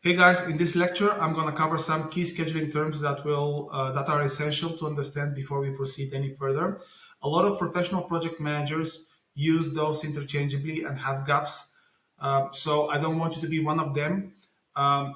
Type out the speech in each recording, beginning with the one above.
Hey guys, in this lecture, I'm going to cover some key scheduling terms that are essential to understand before we proceed any further. A lot of professional project managers use those interchangeably and have gaps. So I don't want you to be one of them.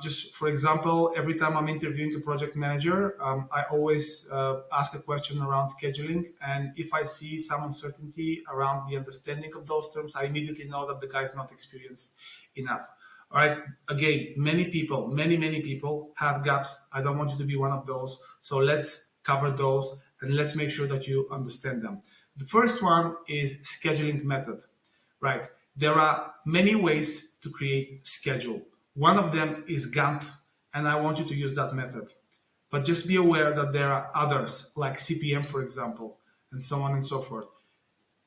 Just for example, every time I'm interviewing a project manager, I always ask a question around scheduling. And if I see some uncertainty around the understanding of those terms, I immediately know that the guy is not experienced enough. All right. Again, many people have gaps. I don't want you to be one of those. So let's cover those and let's make sure that you understand them. The first one is scheduling method, right? There are many ways to create schedule. One of them is Gantt, and I want you to use that method. But just be aware that there are others, like CPM, for example, and so on and so forth.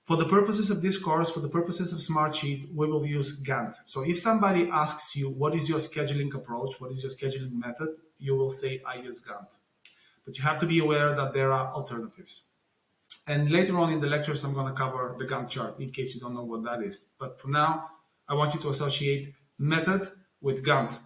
For the purposes of this course, for the purposes of Smartsheet, we will use Gantt. So if somebody asks you, what is your scheduling approach? What is your scheduling method? You will say, I use Gantt. But you have to be aware that there are alternatives. And later on in the lectures, I'm going to cover the Gantt chart in case you don't know what that is. But for now, I want you to associate method with Gantt.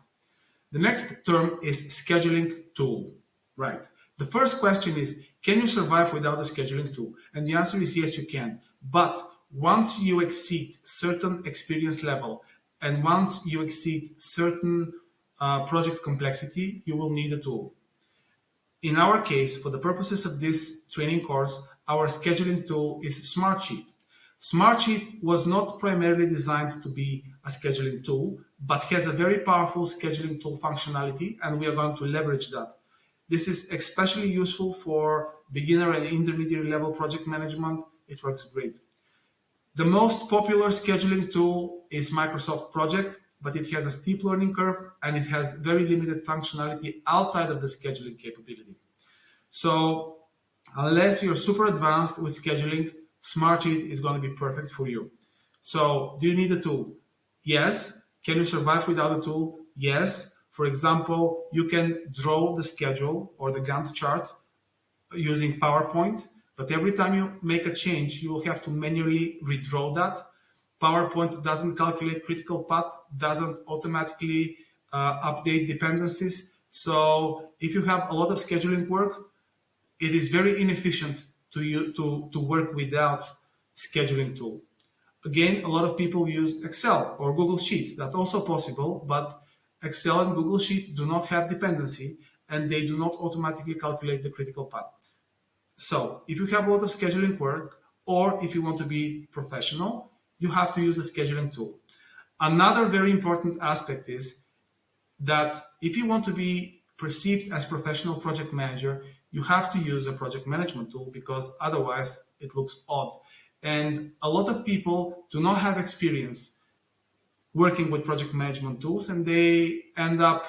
The next term is scheduling tool, right? The first question is, can you survive without a scheduling tool? And the answer is yes, you can. But once you exceed certain experience level and once you exceed certain project complexity, you will need a tool. In our case, for the purposes of this training course, our scheduling tool is Smartsheet. Smartsheet was not primarily designed to be a scheduling tool, but has a very powerful scheduling tool functionality, and we are going to leverage that. This is especially useful for beginner and intermediate level project management. It works great. The most popular scheduling tool is Microsoft Project, but it has a steep learning curve and it has very limited functionality outside of the scheduling capability. So unless you're super advanced with scheduling, Smartsheet is going to be perfect for you. So do you need a tool? Yes. Can you survive without a tool? Yes. For example, you can draw the schedule or the Gantt chart using PowerPoint, but every time you make a change, you will have to manually redraw that. PowerPoint doesn't calculate critical path, doesn't automatically update dependencies. So if you have a lot of scheduling work, it is very inefficient to work without scheduling tool. Again, a lot of people use Excel or Google Sheets. That's also possible, but Excel and Google Sheets do not have dependency and they do not automatically calculate the critical path. So if you have a lot of scheduling work or if you want to be professional, you have to use a scheduling tool. Another very important aspect is that if you want to be perceived as professional project manager, you have to use a project management tool because otherwise it looks odd. And a lot of people do not have experience working with project management tools and they end up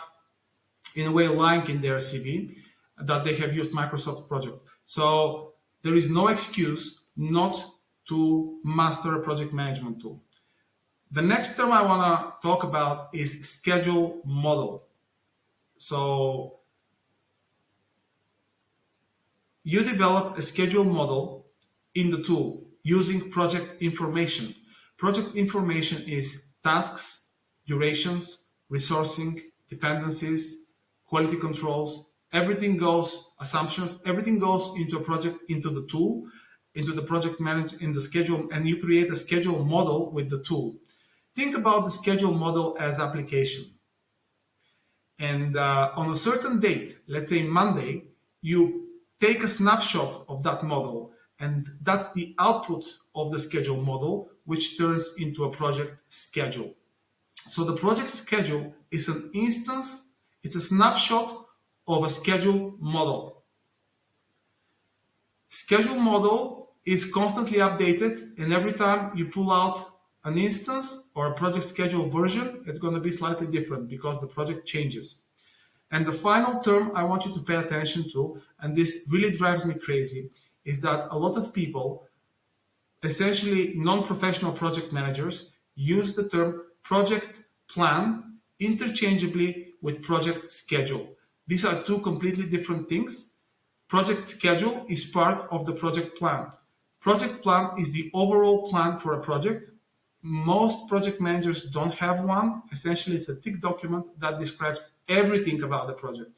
in a way lying in their CV that they have used Microsoft Project. So there is no excuse not to master a project management tool. The next term I want to talk about is schedule model. So you develop a schedule model in the tool using project information. Project information is tasks, durations, resourcing, dependencies, quality controls, everything goes, assumptions, everything goes into a project, into the tool, into the project manager, in the schedule, and you create a schedule model with the tool. Think about the schedule model as application. And on a certain date, let's say Monday, you take a snapshot of that model, and that's the output of the schedule model, which turns into a project schedule. So the project schedule is an instance, it's a snapshot of a schedule model. Schedule model is constantly updated, and every time you pull out an instance or a project schedule version, it's going to be slightly different because the project changes. And the final term I want you to pay attention to, and this really drives me crazy, is that a lot of people, essentially non-professional project managers, use the term project plan interchangeably with project schedule. These are two completely different things. Project schedule is part of the project plan. Project plan is the overall plan for a project. most project managers don't have one. Essentially, it's a tick document that describes everything about the project.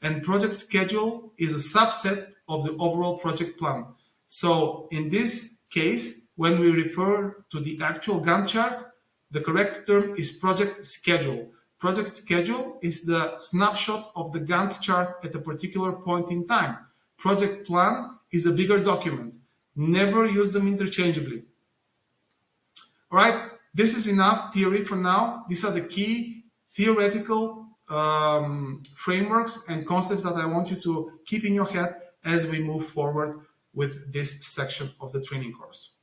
And project schedule is a subset of the overall project plan. So in this case, when we refer to the actual Gantt chart, the correct term is project schedule. Project schedule is the snapshot of the Gantt chart at a particular point in time. Project plan is a bigger document. Never use them interchangeably. All right, this is enough theory for now. These are the key theoretical frameworks and concepts that I want you to keep in your head as we move forward with this section of the training course.